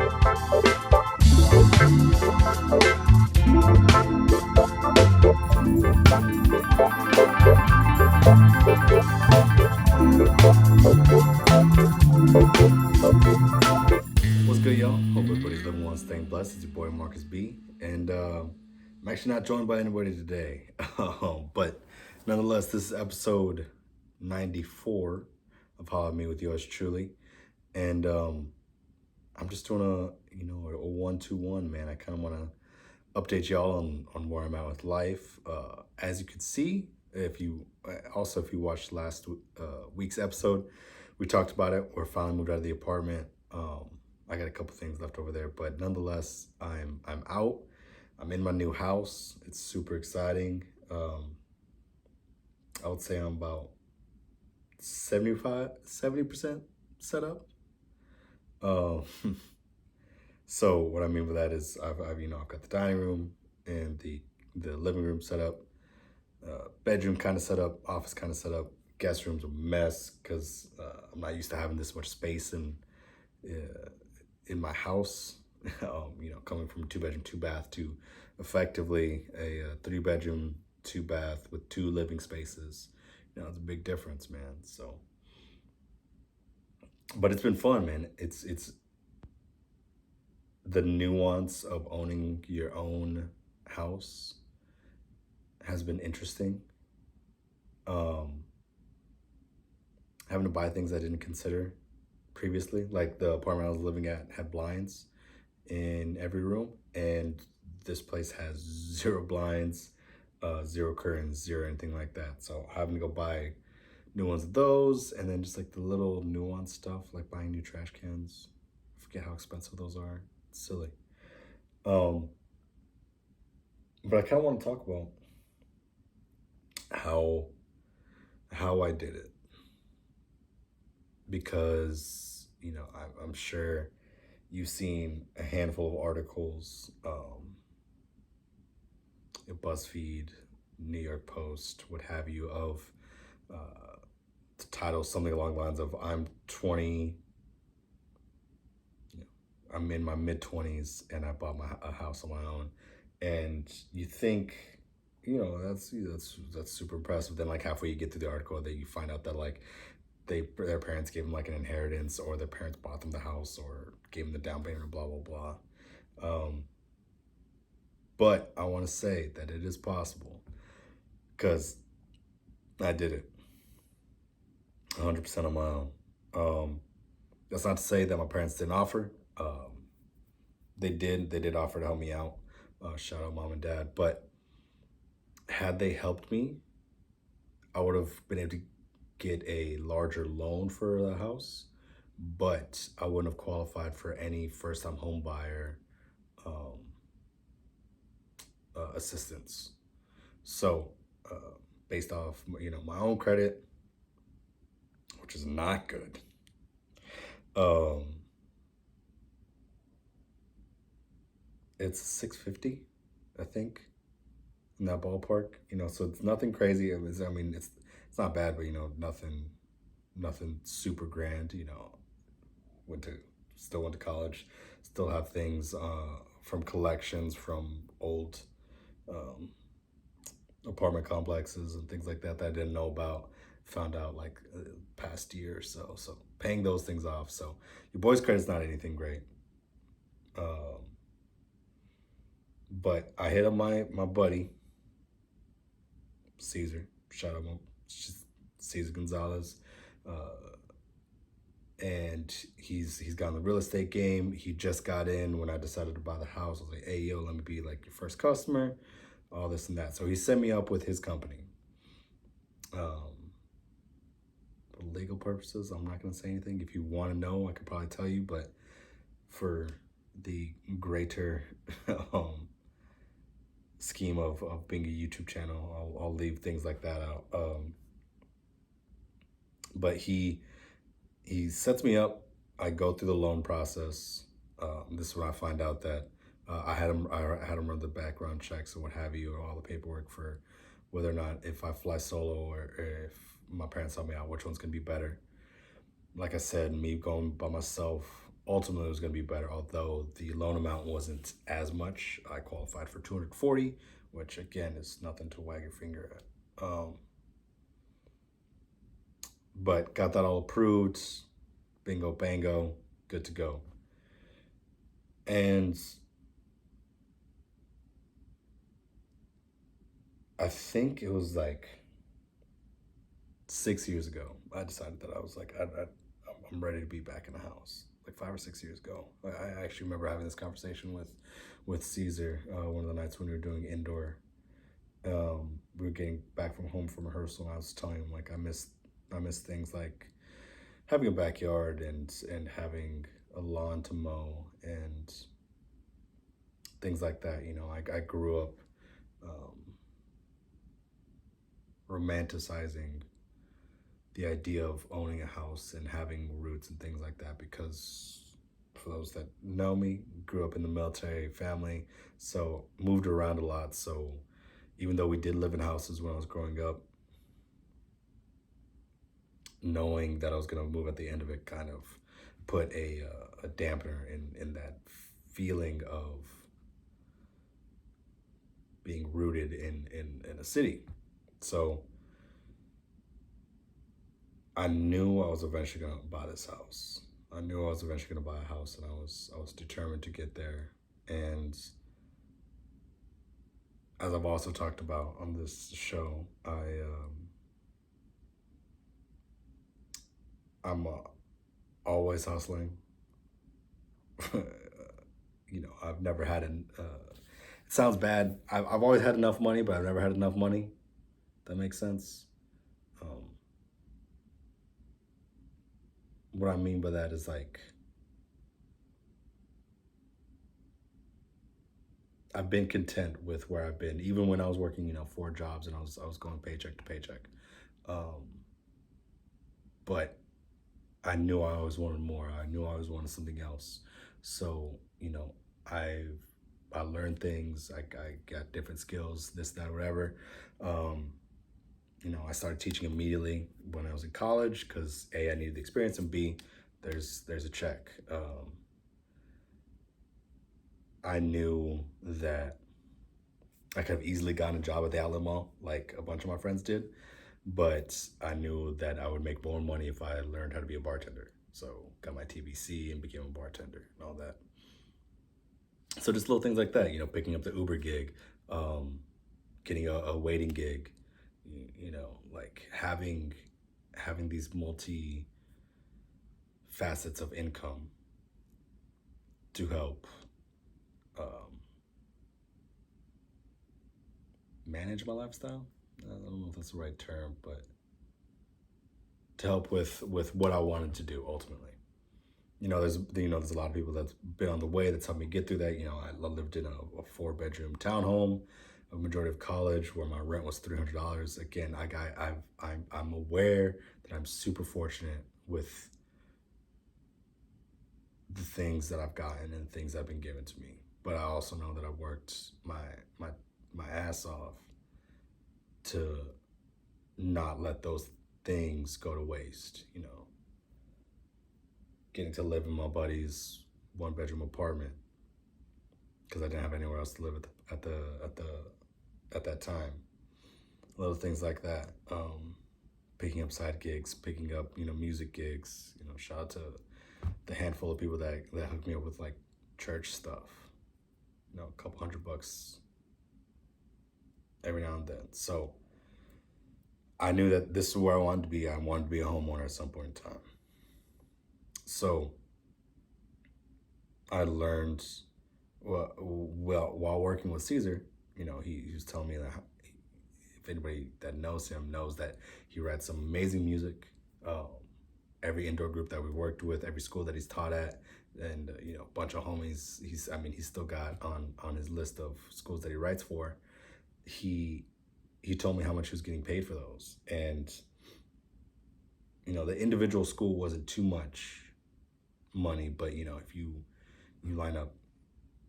What's good, y'all? Hope everybody's living well and staying blessed. It's your boy Markus B, and I'm actually not joined by anybody today, but nonetheless, this is episode 94 of Holla with yours truly, and I'm just doing a 1-2-1, man. I kind of want to update y'all on where I'm at with life. As you can see, if you watched last week's episode, we talked about it. We're finally moved out of the apartment. I got a couple things left over there, but nonetheless, I'm out. I'm in my new house. It's super exciting. I would say I'm about 70% set up. Um, so what I mean by that is I've got the dining room and the living room set up, bedroom kind of set up, office kind of set up. Guest room's a mess because I'm not used to having this much space in my house. Coming from a 2-bedroom, 2-bath to effectively a 3-bedroom, 2-bath with 2 living spaces. It's a big difference, man. So, but it's been fun, man. It's the nuance of owning your own house has been interesting. Having to buy things I didn't consider previously, like the apartment I was living at had blinds in every room, and this place has 0 blinds, 0 curtains, 0 anything like that. So having to go buy new ones of those, and then just like the little nuance stuff, like buying new trash cans. I forget how expensive those are. It's silly. Um, but I kind of want to talk about how I did it, because I'm sure you've seen a handful of articles, BuzzFeed, New York Post, what have you, of the title something along the lines of I'm 20, I'm in my mid-20s and I bought a house on my own. And you think, that's super impressive. Then like halfway you get through the article, that you find out that like their parents gave them like an inheritance, or their parents bought them the house or gave them the down payment, blah blah blah. But I want to say that it is possible, because I did it 100% on my own. That's not to say that my parents didn't offer. They did offer to help me out. Shout out mom and dad. But had they helped me, I would have been able to get a larger loan for the house, but I wouldn't have qualified for any first-time home buyer assistance. So, based off my own credit, which is not good, it's 650, I think, in that ballpark. So it's nothing crazy. It's not bad, but nothing super grand. Still went to college, still have things from collections from old apartment complexes and things like that I didn't know about. Found out like past year or so. So paying those things off. So your boy's credit's not anything great. But I hit up my buddy Caesar. Shout out Caesar Gonzalez. And he's got in the real estate game. He just got in when I decided to buy the house. I was like, hey, yo, let me be like your first customer, all this and that. So he set me up with his company. For legal purposes, I'm not going to say anything. If you want to know, I could probably tell you, but for the greater scheme of being a YouTube channel, I'll leave things like that out. But he sets me up. I go through the loan process. This is when I find out that I had him run the background checks and what have you, or all the paperwork for whether or not, if I fly solo or if my parents help me out, which one's gonna be better. Like I said, me going by myself ultimately it was going to be better, although the loan amount wasn't as much. I qualified for 240, which again is nothing to wag your finger at. But got that all approved. Bingo, bango, good to go. And I think it was like 6 years ago, I decided that I was like, I'm ready to be back in the house. Like 5 or 6 years ago, I actually remember having this conversation with Caesar one of the nights when we were doing indoor. We were getting back from home from rehearsal, and I was telling him like I miss things like having a backyard and having a lawn to mow and things like that. You know, I grew up romanticizing the idea of owning a house and having roots and things like that, because for those that know me, grew up in the military family, so moved around a lot. So even though we did live in houses when I was growing up, knowing that I was going to move at the end of it kind of put a dampener in that feeling of being rooted in a city. So I knew I was eventually going to buy this house. I knew I was eventually going to buy a house, and I was determined to get there. And as I've also talked about on this show, I'm always hustling. You know, I've never had an. It sounds bad. I've always had enough money, but I've never had enough money. That makes sense. What I mean by that is like I've been content with where I've been, even when I was working, you know, 4 jobs and I was going paycheck to paycheck. But I knew I always wanted more. I knew I always wanted something else. So, you know, I learned things. I got different skills, this, that, whatever. You know, I started teaching immediately when I was in college because A, I needed the experience, and B, there's a check. I knew that I could have easily gotten a job at the outlet mall like a bunch of my friends did, but I knew that I would make more money if I learned how to be a bartender. So got my TBC and became a bartender and all that. So just little things like that, you know, picking up the Uber gig, getting a waiting gig, you know, like having these multi facets of income to help manage my lifestyle. I don't know if that's the right term, but to help with what I wanted to do ultimately. You know, there's a lot of people that's been on the way that's helped me get through that. You know, I lived in a 4-bedroom townhome a majority of college where my rent was $300. Again, I'm aware that I'm super fortunate with the things that I've gotten and things that have been given to me. But I also know that I worked my ass off to not let those things go to waste, you know. Getting to live in my buddy's 1-bedroom apartment because I didn't have anywhere else to live at that time. Little things like that. Picking up side gigs, picking up, you know, music gigs. You know, shout out to the handful of people that hooked me up with like church stuff. You know, a couple $100 every now and then. So I knew that this is where I wanted to be. I wanted to be a homeowner at some point in time. So I learned, well, while working with Caesar, you know, he was telling me that if anybody that knows him knows that he writes some amazing music. Every indoor group that we worked with, every school that he's taught at, and you know, a bunch of homies. He's still got on his list of schools that he writes for. He told me how much he was getting paid for those, and you know, the individual school wasn't too much money, but you know, if you line up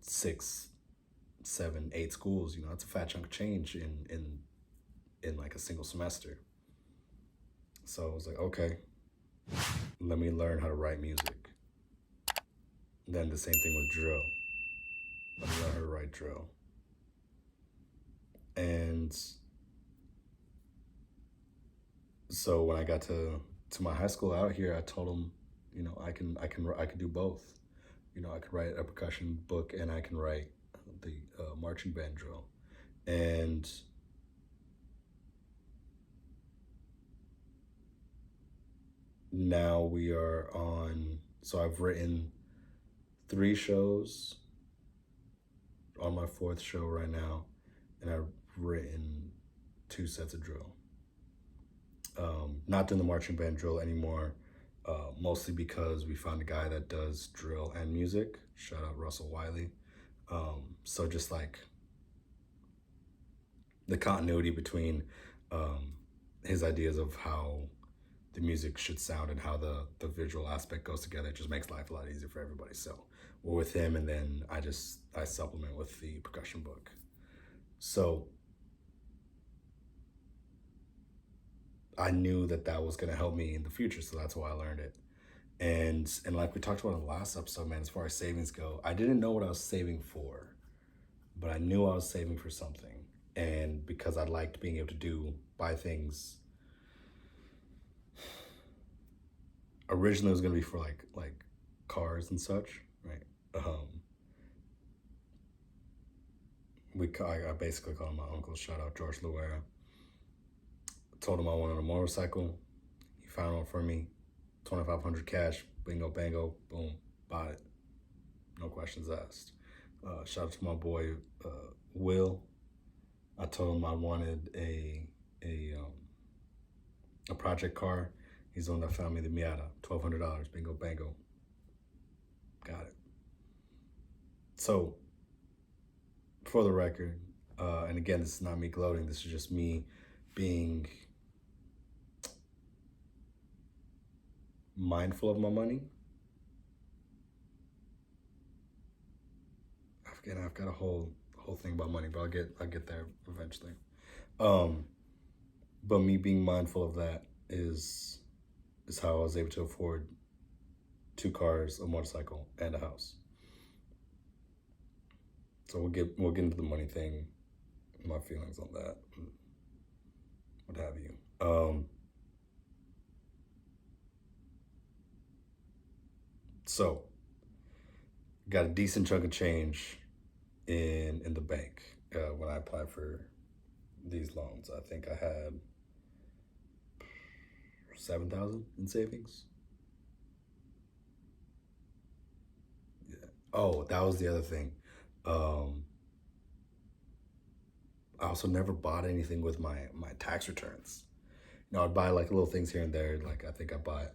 6, 7, 8 schools, you know, that's a fat chunk of change in like a single semester. So I was like, okay, let me learn how to write music. Then the same thing with drill. I learned how to write drill. And so when I got to my high school out here, I told them, I could do both. I could write a percussion book and I can write the marching band drill. And now we are on, so I've written 3 shows, on my 4th show right now, and I've written 2 sets of drill. Not doing the marching band drill anymore, mostly because we found a guy that does drill and music. Shout out Russell Wiley. So just like the continuity between his ideas of how the music should sound and how the visual aspect goes together, it just makes life a lot easier for everybody. So we're with him, and then I supplement with the percussion book. So I knew that was going to help me in the future, so that's why I learned it. And like we talked about in the last episode, man, as far as savings go, I didn't know what I was saving for, but I knew I was saving for something. And because I liked being able to buy things. Originally it was going to be for like cars and such, right? I basically called him my uncle. Shout out George Luera. Told him I wanted a motorcycle. He found one for me. $2,500 cash. Bingo, bango, boom, bought it. No questions asked. Shout out to my boy Will. I told him I wanted a project car. He's the one that found me the Miata. $1,200. Bingo, bango. Got it. So, for the record, and again, this is not me gloating. This is just me being mindful of my money. I've got a whole thing about money, but I'll get there eventually. But me being mindful of that is how I was able to afford 2 cars, a motorcycle, and a house. So we'll get into the money thing, my feelings on that, what have you. So got a decent chunk of change in the bank when I applied for these loans. I think I had $7,000 in savings. Yeah. Oh, that was the other thing. I also never bought anything with my tax returns. I'd buy like little things here and there. Like I think I bought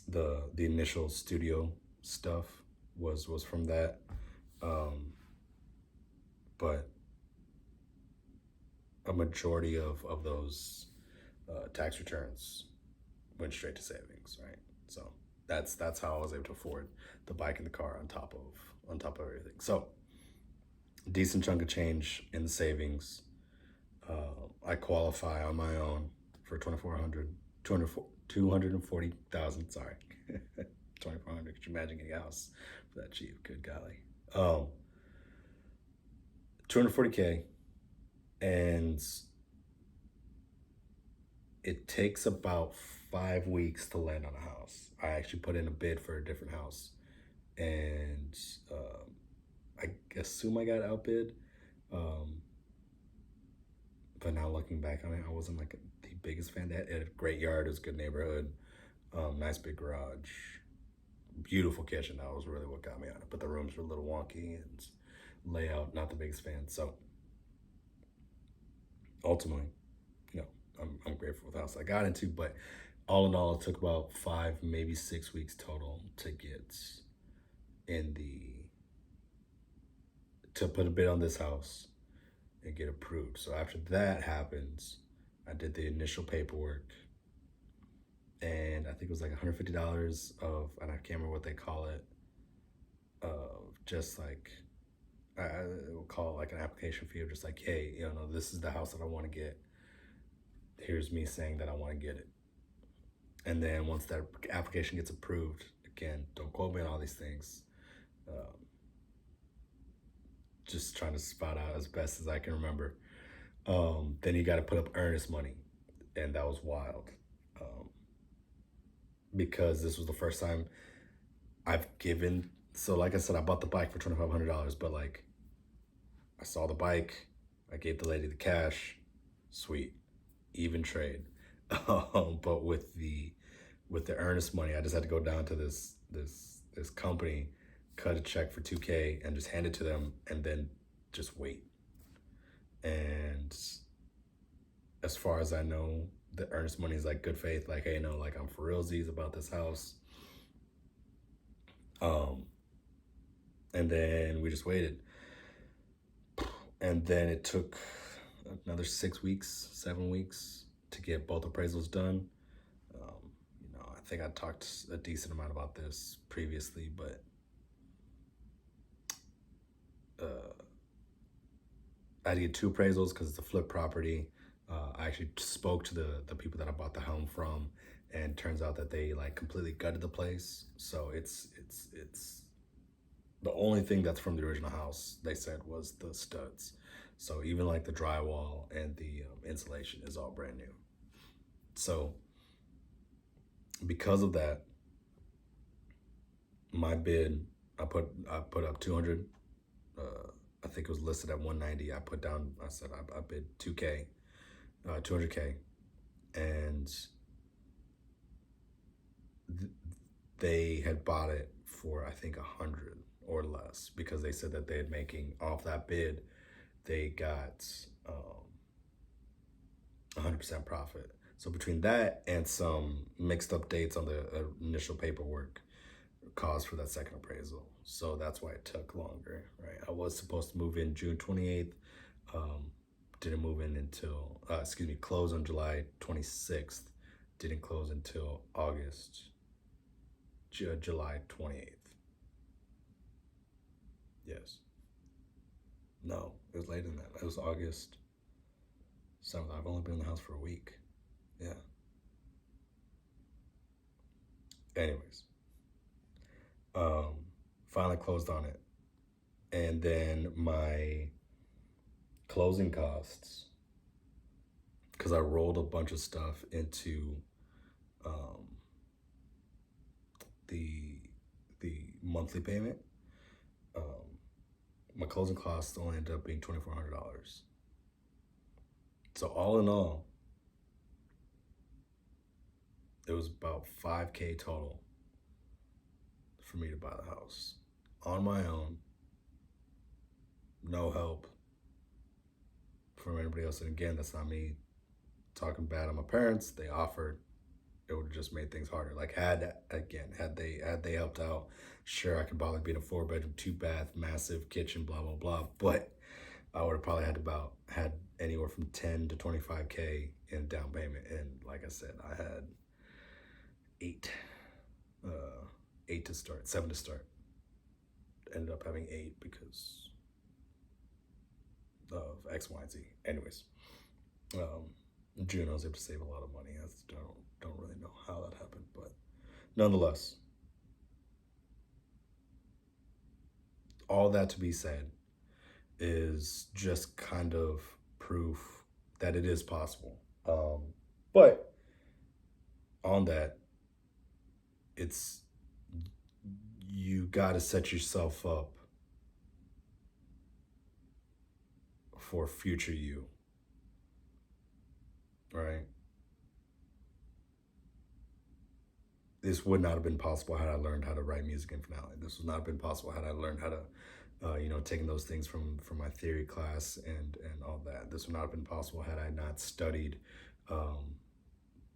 the initial studio stuff was from that. But a majority of those tax returns went straight to savings, right? So that's how I was able to afford the bike and the car on top of everything. So decent chunk of change in the savings. I qualify on my own for 240,000. Sorry, 2,400. Could you imagine getting a house for that cheap? Good golly. 240K, and it takes about 5 weeks to land on a house. I actually put in a bid for a different house, and I assume I got outbid. But now looking back on it, I wasn't like the biggest fan. They had a great yard, it was a good neighborhood, nice big garage, beautiful kitchen. That was really what got me on it. But the rooms were a little wonky and layout, not the biggest fan. So ultimately, I'm grateful with the house I got into. But all in all, it took about 5, maybe 6 weeks total to get to put a bid on this house and get approved. So after that happens, I did the initial paperwork, and I think it was like $150 of, and I can't remember what they call it, just like, I will call it like an application fee of just like, hey, this is the house that I want to get. Here's me saying that I want to get it. And then once that application gets approved, again, don't quote me on all these things. Just trying to spot out as best as I can remember. Then you got to put up earnest money, and that was wild, because this was the first time I've given. So, like I said, I bought the bike for $2,500, but like, I saw the bike, I gave the lady the cash, sweet, even trade. But with the earnest money, I just had to go down to this company, cut a check for $2K, and just hand it to them, and then just wait. And as far as I know, the earnest money is like good faith, like, hey, no, like, I'm for realsies about this house. And then we just waited. And then it took another 6 weeks, 7 weeks to get both appraisals done. I think I talked a decent amount about this previously, but I had to get 2 appraisals because it's a flip property. I actually spoke to the people that I bought the home from, and turns out that they like completely gutted the place. So it's the only thing that's from the original house, they said, was the studs. So even like the drywall and the insulation is all brand new. So because of that, my bid, I put up 200. I think it was listed at 190. I put down, I said I bid 2K, 200K, and they had bought it for, I think, 100 or less, because they said that they had making off that bid, they got 100% profit. So between that and some mixed up dates on the initial paperwork, caused for that second appraisal. So that's why it took longer, right? I was supposed to move in June 28th. Didn't move in until, close on July 26th. Didn't close until July 28th. Yes. No, it was later than that. It was August 7th. I've only been in the house for a week. Yeah. Anyways. Finally closed on it. And then my closing costs, because I rolled a bunch of stuff into the monthly payment, my closing costs only ended up being $2,400. So all in all, it was about $5K total for me to buy the house on my own, no help from anybody else. And again, that's not me talking bad on my parents. They offered. It would have just made things harder. Like, had they helped out, sure, I could probably be in a 4-bedroom, 2-bath, massive kitchen, blah blah blah. But I would have probably had anywhere from 10 to 25K in down payment. And like I said, I had 8 to start, 7 to start. Ended up having 8 because of X, Y, and Z. Anyways, June I was able to save a lot of money. I don't really know how that happened, but nonetheless, all that to be said is just kind of proof that it is possible. But on that, you got to set yourself up for future you, right? This would not have been possible had I learned how to write music in finale. This would not have been possible had I learned how to, taking those things from my theory class and all that. This would not have been possible had I not studied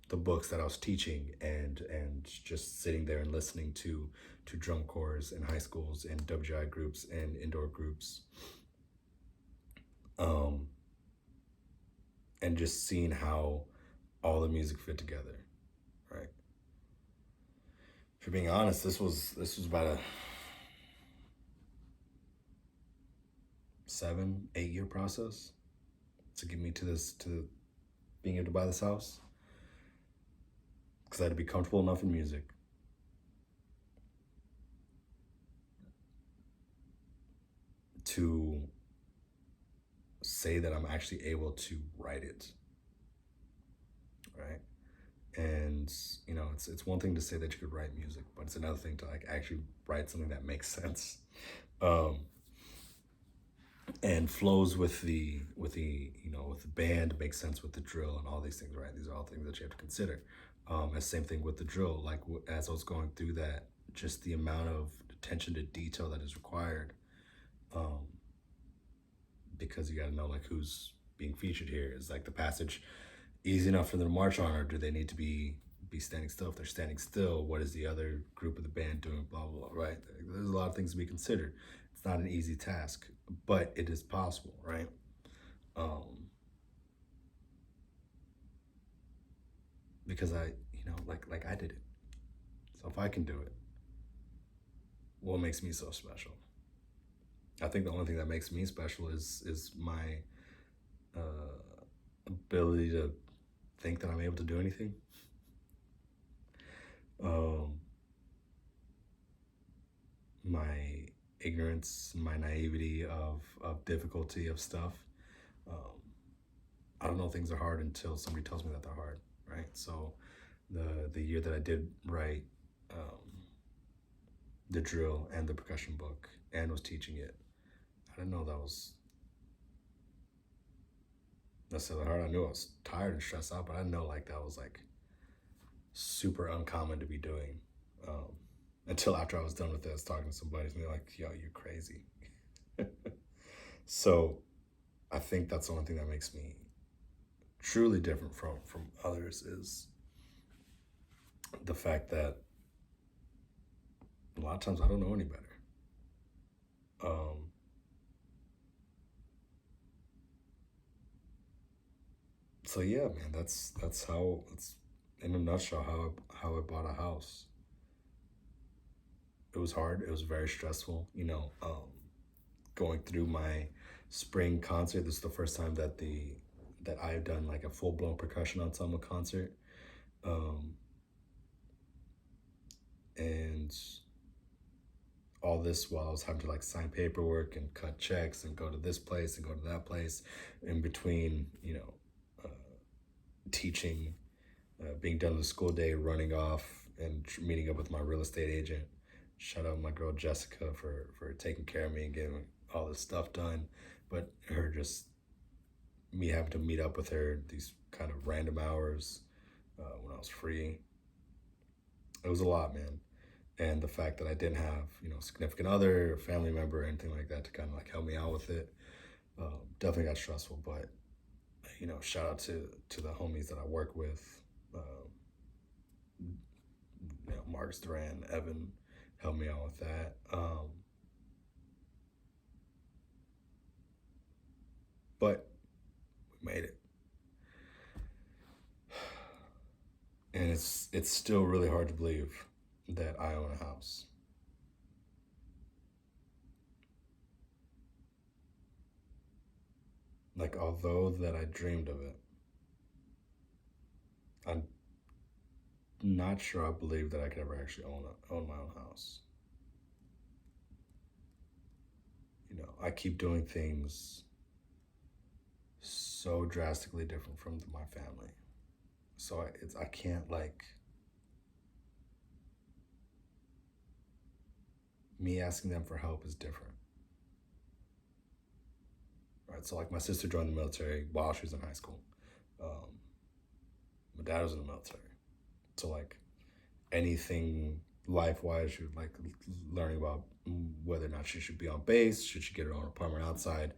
the books that I was teaching and just sitting there and listening to drum corps in high schools and WGI groups and indoor groups. And just seeing how all the music fit together, right? For being honest, this was about a 7-8 year process to get me to being able to buy this house. because I had to be comfortable enough in music to say that I'm actually able to write it, right? And it's one thing to say that you could write music, but it's another thing to like actually write something that makes sense, um, and flows with the band, makes sense with the drill and all these things, right? These are all things that you have to consider. And same thing with the drill. Like as I was going through that, just the amount of attention to detail that is required, um, because you got to know like who's being featured here. Is like the passage easy enough for them to march on, or do they need to be standing still? If they're standing still, what is the other group of the band doing? Blah blah blah. Right? There's a lot of things to be considered. It's not an easy task, but it is possible, right? Um, because like I did it. So if I can do it, what makes me so special? I think the only thing that makes me special is my ability to think that I'm able to do anything. Um, my ignorance, my naivety of difficulty of stuff. Um, I don't know things are hard until somebody tells me that they're hard, right? So the year that I did write the drill and the percussion book and was teaching it, I didn't know that was necessarily hard. I knew I was tired and stressed out, but I didn't know like that was like super uncommon to be doing. Until after I was done with it, I was talking to somebody and they're like, yo, you're crazy. So I think that's the only thing that makes me truly different from others is the fact that a lot of times I don't know any better. Um, so yeah, man, that's how it's in a nutshell how I bought a house. It was hard. It was very stressful. Going through my spring concert. This is the first time that I've done like a full blown percussion ensemble concert, um, and all this while I was having to like sign paperwork and cut checks and go to this place and go to that place, in between, teaching, being done with the school day, running off and meeting up with my real estate agent. Shout out my girl Jessica for taking care of me and getting all this stuff done, but her just me having to meet up with her these kind of random hours when I was free. It was a lot, man. And the fact that I didn't have, significant other, or family member, or anything like that to kind of like help me out with it, definitely got stressful. But shout out to the homies that I work with, Markus, Duran, Evan, helped me out with that. But we made it, and it's still really hard to believe that I own a house. Like, although that I dreamed of it, I'm not sure I believe that I could ever actually own my own house. I keep doing things so drastically different from my family, so I can't like me asking them for help is different, right? So like my sister joined the military while she was in high school. Um, my dad was in the military, so like anything life wise, she was like learning about whether or not she should be on base, should she get her own apartment outside,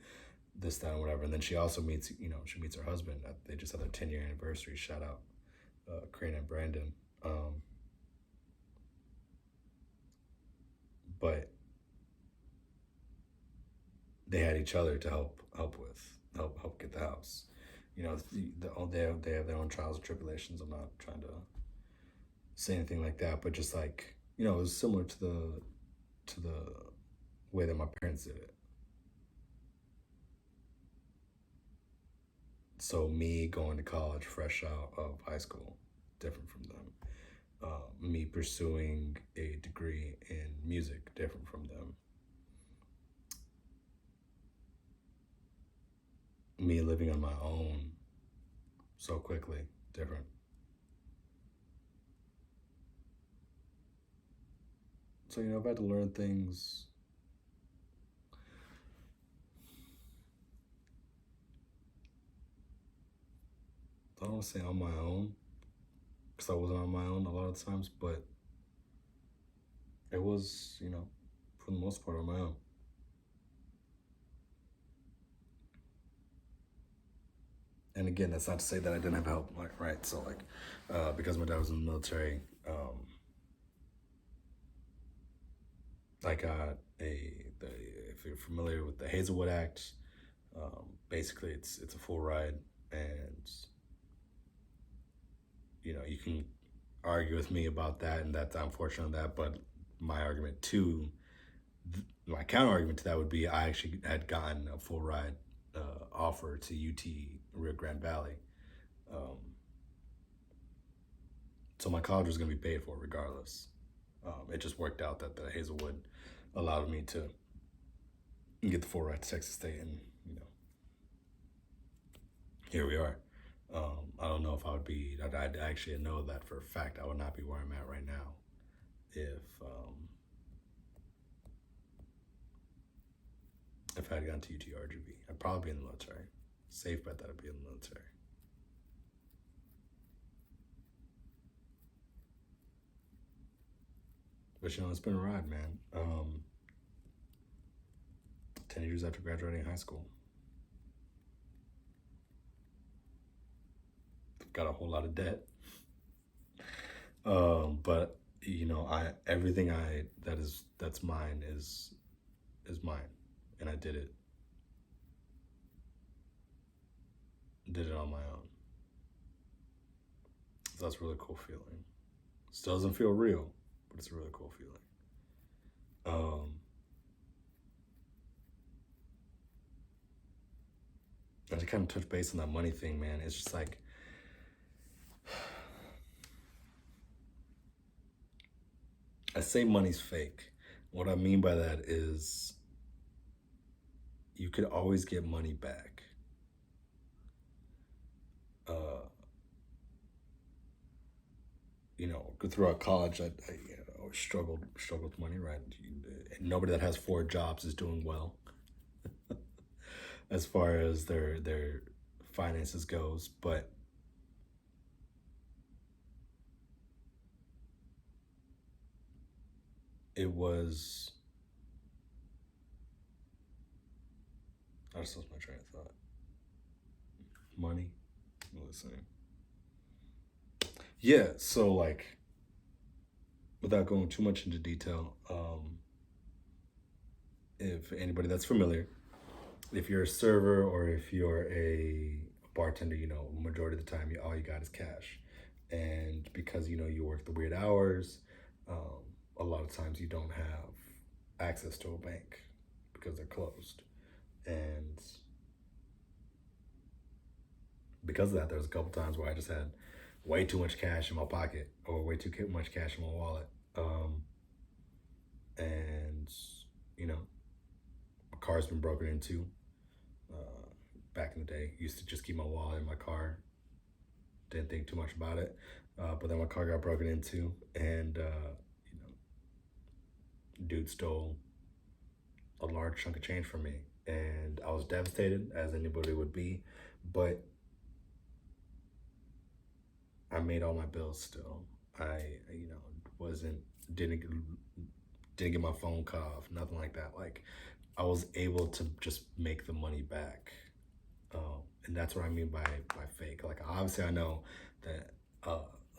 this, that, and whatever. And then she also meets, she meets her husband. They just had their 10-year anniversary. Shout out, Crane and Brandon. But they had each other to help get the house. They have their own trials and tribulations. I'm not trying to say anything like that, but just like it was similar to the way that my parents did it. So me going to college fresh out of high school, different from them. me pursuing a degree in music different from them. Me living on my own so quickly different. So, I've had to learn things. I don't want to say on my own, because I wasn't on my own a lot of times, but it was, for the most part on my own. And again, that's not to say that I didn't have help, right? So, because my dad was in the military, I got if you're familiar with the Hazelwood Act, basically it's a full ride, and you can argue with me about that, and that's unfortunate on that. But my argument to my counter argument to that would be I actually had gotten a full ride offer to UT Rio Grande Valley, so my college was going to be paid for regardless. It just worked out that the Hazelwood allowed me to get the full ride to Texas State, and here we are. I don't know if I would be. I actually know that for a fact I would not be where I'm at right now if I had gone to UT RGV. I'd probably be in the military. Safe bet that I'd be in the military. But it's been a ride, man. 10 years after graduating high school. Got a whole lot of debt. But everything that's mine is mine, and I did it on my own. So that's a really cool feeling. Still doesn't feel real, but it's a really cool feeling. And to kind of touch base on that money thing, man, it's just like, I say money's fake. What I mean by that is you could always get money back. Throughout college, I struggled with money, right? Nobody that has 4 jobs is doing well as far as their finances goes, but it was, I just lost my train of thought. Money, listening. Yeah, so without going too much into detail, if anybody that's familiar, if you're a server or if you're a bartender, majority of the time, all you got is cash. And because, you work the weird hours, a lot of times you don't have access to a bank because they're closed. And because of that, there was a couple times where I just had way too much cash in my pocket or way too much cash in my wallet. And, my car's been broken into. Back in the day, used to just keep my wallet in my car. Didn't think too much about it. But then my car got broken into, and, dude stole a large chunk of change from me. And I was devastated, as anybody would be, but I made all my bills still. I, didn't get my phone cut off, nothing like that. I was able to just make the money back. And that's what I mean by fake. Obviously I know that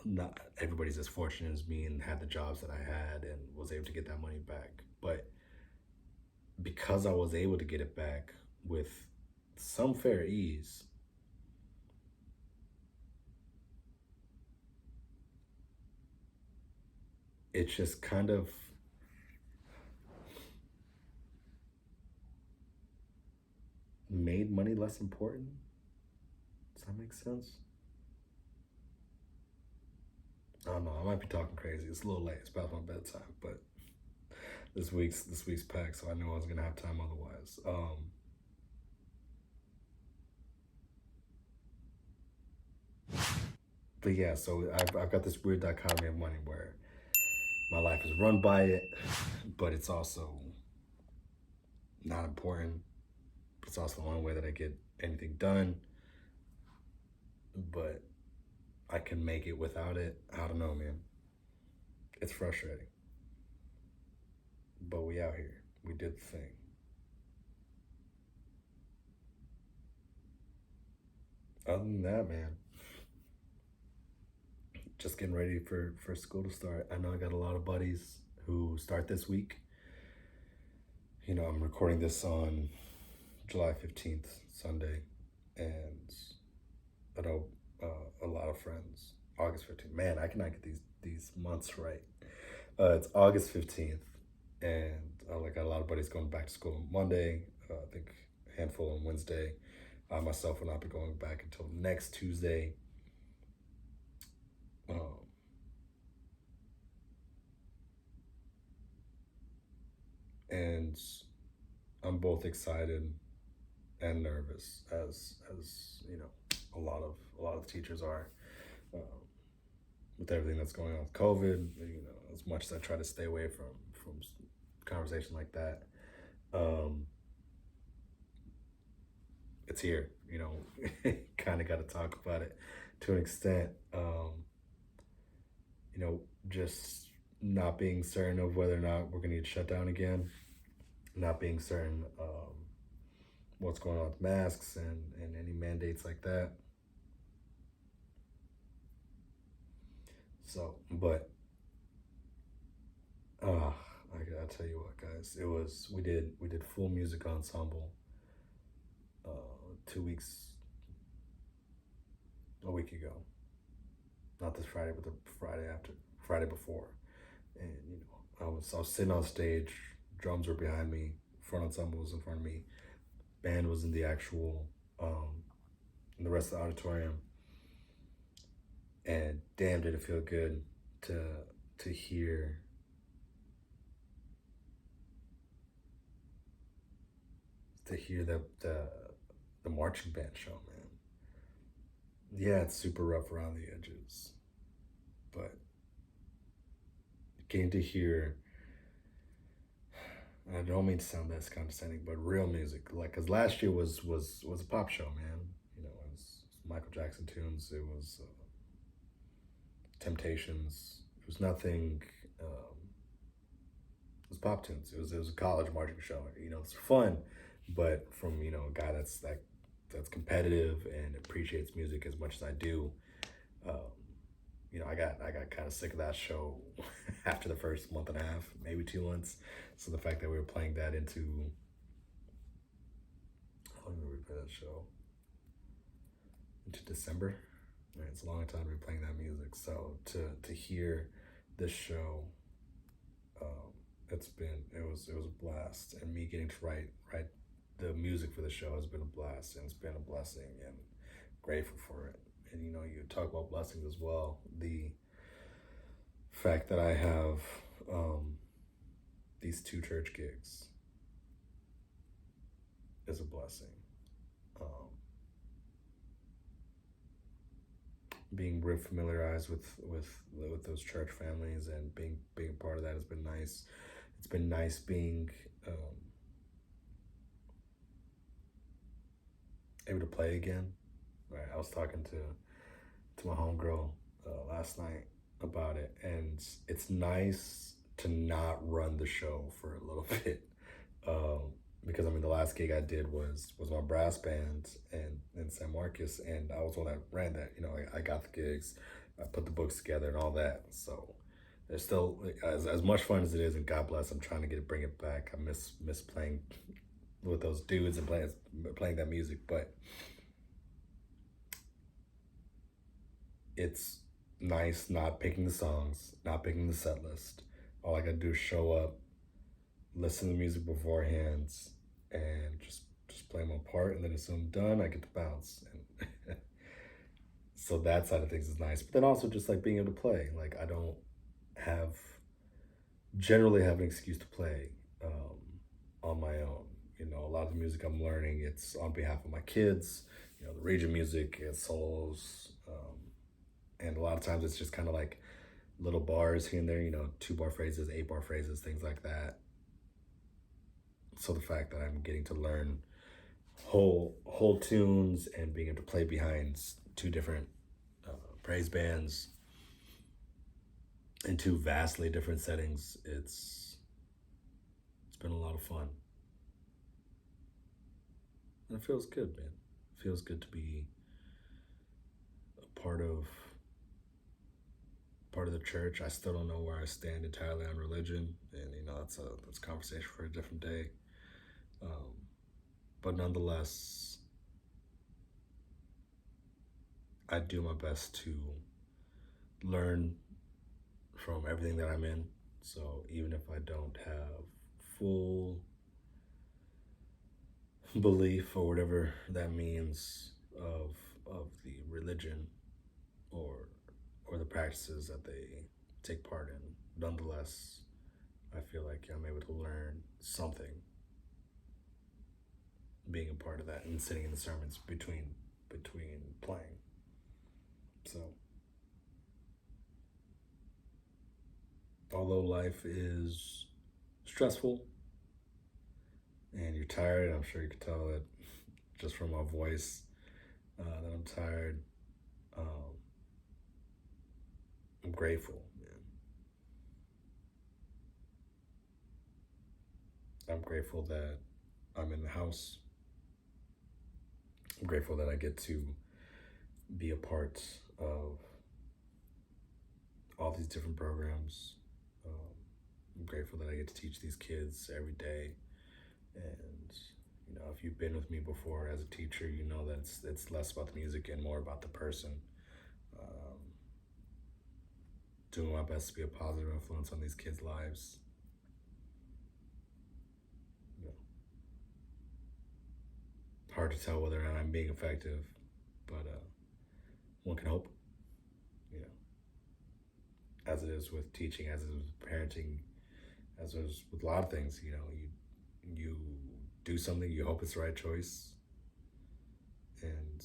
not everybody's as fortunate as me and had the jobs that I had and was able to get that money back. But because I was able to get it back with some fair ease, it just kind of made money less important. Does that make sense? I don't know. I might be talking crazy. It's a little late. It's past my bedtime, but this week's packed, so I knew I was gonna have time otherwise. But yeah, so I've got this weird dichotomy of money where my life is run by it, but it's also not important. It's also the only way that I get anything done. But I can make it without it. I don't know, man. It's frustrating. But we out here. We did the thing. Other than that, man, just getting ready for school to start. I know I got a lot of buddies who start this week. You know, I'm recording this on July 15th, Sunday, and I know a lot of friends. August 15th. Man, I cannot get these months right. It's August 15th, and I got a lot of buddies going back to school on Monday. I think a handful on Wednesday. I myself will not be going back until next Tuesday. Um, and I'm both excited and nervous, as you know, a lot of teachers are, um, with everything that's going on with COVID. You know, as much as I try to stay away from conversation like that, um, it's here. You know, kind of got to talk about it to an extent. You know, just not being certain of whether or not we're going to get shut down again, not being certain what's going on with masks and any mandates like that. So, but I gotta tell you what, guys, we did full music ensemble 2 weeks, a week ago, not this Friday, but the Friday before, and you know, I was sitting on stage, drums were behind me, front ensemble was in front of me, band was in the actual in the rest of the auditorium, and damn, did it feel good to to hear the marching band show, man. Yeah, it's super rough around the edges, but getting to hear, I don't mean to sound that's condescending, but real music, like, cause last year was a pop show, man. You know, it was Michael Jackson tunes. It was Temptations. It was nothing. It was pop tunes. It was a college marching show. You know, it's fun, but from, you know, a guy that's competitive and appreciates music as much as I do, um, you know, I got kind of sick of that show after the first month and a half, maybe 2 months. So the fact that we were playing that into, how long did we play that show? Into December. Right, it's a long time to be playing that music. So to hear this show, um, it was a blast, and me getting to write the music for the show has been a blast, and it's been a blessing, and grateful for it. And you know, you talk about blessings as well. The fact that I have these two church gigs is a blessing. Um, Being familiarized with those church families and being part of that has been nice. It's been nice being able to play again. Right, I was talking to my homegirl last night about it, and it's nice to not run the show for a little bit. Um, because I mean, the last gig I did was my brass band and in San Marcos, and I was the one that ran that. You know, I got the gigs, I put the books together and all that. So there's still, as much fun as it is, and God bless, I'm trying to bring it back. I miss playing with those dudes and playing that music, but it's nice not picking the songs, not picking the set list. All I gotta do is show up, listen to the music beforehand, and just play my part. And then as soon as I'm done, I get to bounce. And So that side of things is nice. But then also just like being able to play. Like I don't have generally have an excuse to play on my own. You know, a lot of the music I'm learning, it's on behalf of my kids. You know, the region music, it's solos, and a lot of times it's just kind of like little bars here and there. You know, 2 bar phrases, 8 bar phrases, things like that. So the fact that I'm getting to learn whole tunes and being able to play behind 2 different praise bands in 2 vastly different settings, it's been a lot of fun. And it feels good, man. It feels good to be a part of the church. I still don't know where I stand entirely on religion, and you know that's a conversation for a different day. Um, but nonetheless, I do my best to learn from everything that I'm in. So even if I don't have full belief or whatever that means of the religion or the practices that they take part in, nonetheless, I feel like I'm able to learn something being a part of that and sitting in the sermons between playing. So although life is stressful and you're tired, I'm sure you can tell it just from my voice that I'm tired. Um, I'm grateful, man. I'm grateful that I'm in the house. I'm grateful that I get to be a part of all these different programs. Um, I'm grateful that I get to teach these kids every day. And you know, if you've been with me before as a teacher, you know that it's less about the music and more about the person. Um, Doing my best to be a positive influence on these kids' lives. You know, hard to tell whether or not I'm being effective, but one can hope. You know, as it is with teaching, as it is with parenting, as it is with a lot of things. You know, you do something, you hope it's the right choice, and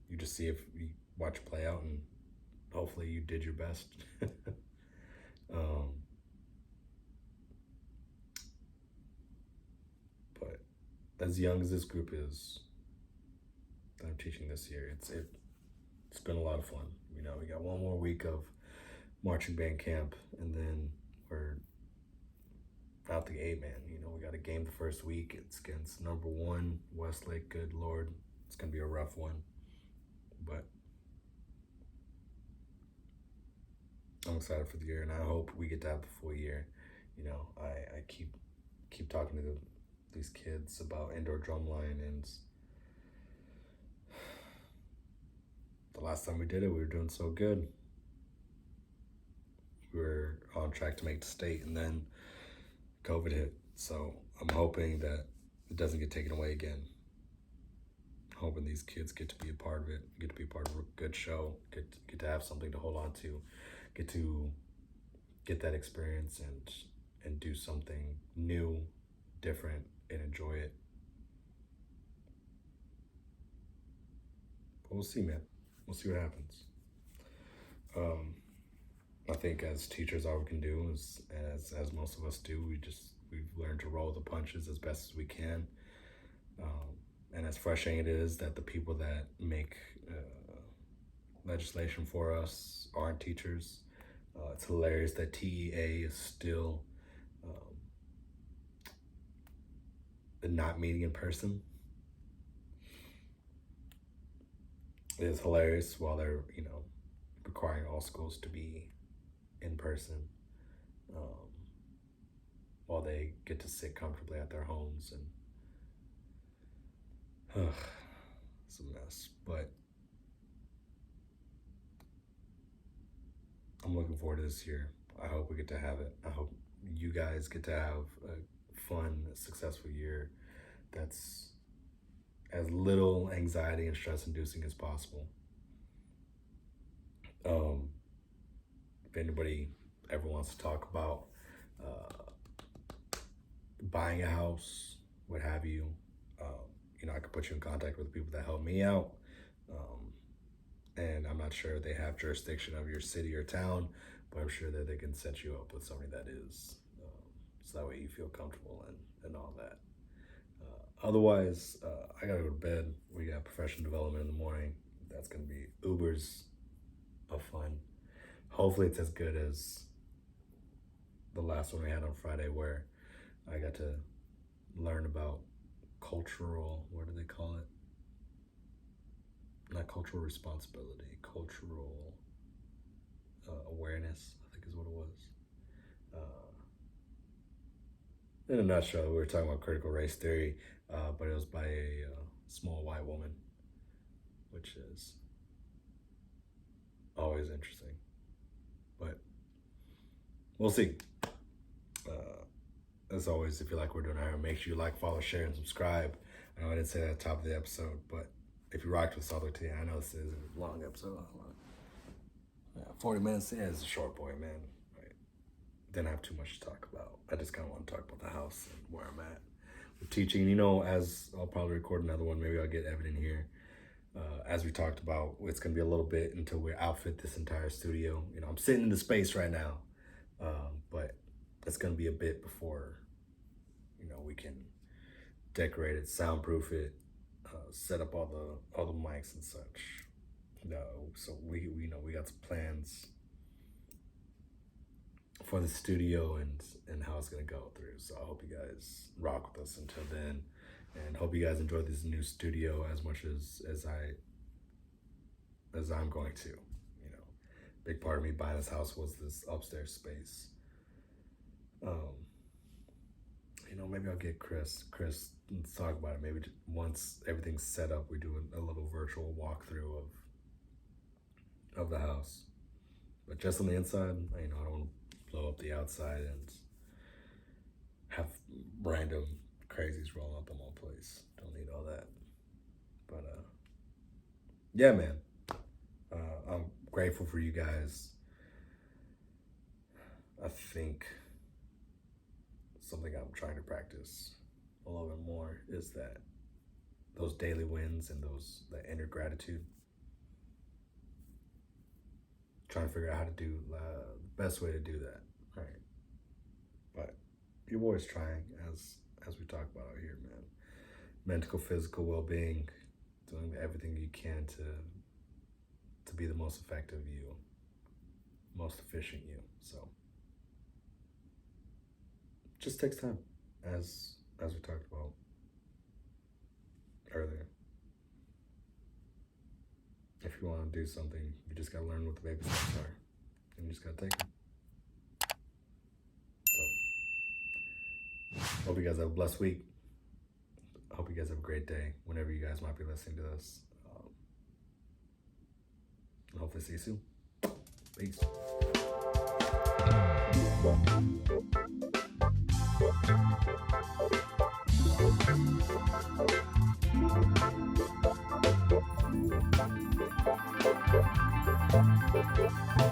you just see if you watch it play out, and hopefully you did your best. um, but as young as this group is that I'm teaching this year, it's been a lot of fun. You know, we got one more week of marching band camp, and then we're out the gate, man. You know, we got a game the first week. It's against #1 Westlake. Good Lord, it's gonna be a rough one, but I'm excited for the year, and I hope we get to have the full year. You know, I keep talking to these kids about indoor drumline, and the last time we did it, we were doing so good. We were on track to make the state, and then COVID hit. So I'm hoping that it doesn't get taken away again. Hoping these kids get to be a part of it, get to be part of a good show, get to have something to hold on to, get to get that experience and do something new, different, and enjoy it. But we'll see, man. We'll see what happens. Um, I think as teachers, all we can do is, as most of us do, we've learned to roll the punches as best as we can. And as frustrating it is that the people that make legislation for us aren't teachers, it's hilarious that TEA is still not meeting in person. It is hilarious while they're, you know, requiring all schools to be in person, um, while they get to sit comfortably at their homes, and it's a mess. But I'm looking forward to this year. I hope we get to have it. I hope you guys get to have a fun, successful year that's as little anxiety and stress inducing as possible. If anybody ever wants to talk about buying a house, what have you, I could put you in contact with people that help me out. And I'm not sure they have jurisdiction of your city or town, but I'm sure that they can set you up with somebody that is, so that way you feel comfortable and all that. Otherwise, I gotta go to bed. We got professional development in the morning. That's gonna be Ubers of fun. Hopefully it's as good as the last one we had on Friday, where I got to learn about cultural, what do they call it? Not cultural responsibility, cultural awareness, I think is what it was. In a nutshell, we were talking about critical race theory, but it was by a small white woman, which is always interesting. But we'll see. As always, if you like what we're doing here, make sure you like, follow, share, and subscribe. I know I didn't say that at the top of the episode, but if you rocked with us all the way to the end, I know this is a long episode. 40 minutes. Yeah, it's a short boy, man. Right. Didn't have too much to talk about. I just kind of want to talk about the house and where I'm at with teaching. As I'll probably record another one, maybe I'll get Evan in here. As we talked about, it's going to be a little bit until we outfit this entire studio. I'm sitting in the space right now, but it's going to be a bit before, we can decorate it, soundproof it, set up all the mics and such. So we got some plans for the studio and how it's going to go through. So I hope you guys rock with us until then. And hope you guys enjoy this new studio as much as I'm going to. Big part of me buying this house was this upstairs space. Maybe I'll get Chris, let's talk about it. Maybe once everything's set up, we do a little virtual walkthrough of the house. But just on the inside, I don't want to blow up the outside and have random crazies rolling up in one place. Don't need all that. But yeah, man. I'm grateful for you guys. I think something I'm trying to practice a little bit more is that those daily wins and that inner gratitude. Trying to figure out how to do the best way to do that, right? But your boy's trying, as we talk about out here, man. Mental, physical well-being, doing everything you can to be the most effective you, most efficient you. So just takes time, as we talked about earlier. If you want to do something, you just gotta learn what the baby steps are, and you just gotta take them. So, hope you guys have a blessed week. I hope you guys have a great day whenever you guys might be listening to this. And hopefully see you soon. Peace. Thank you.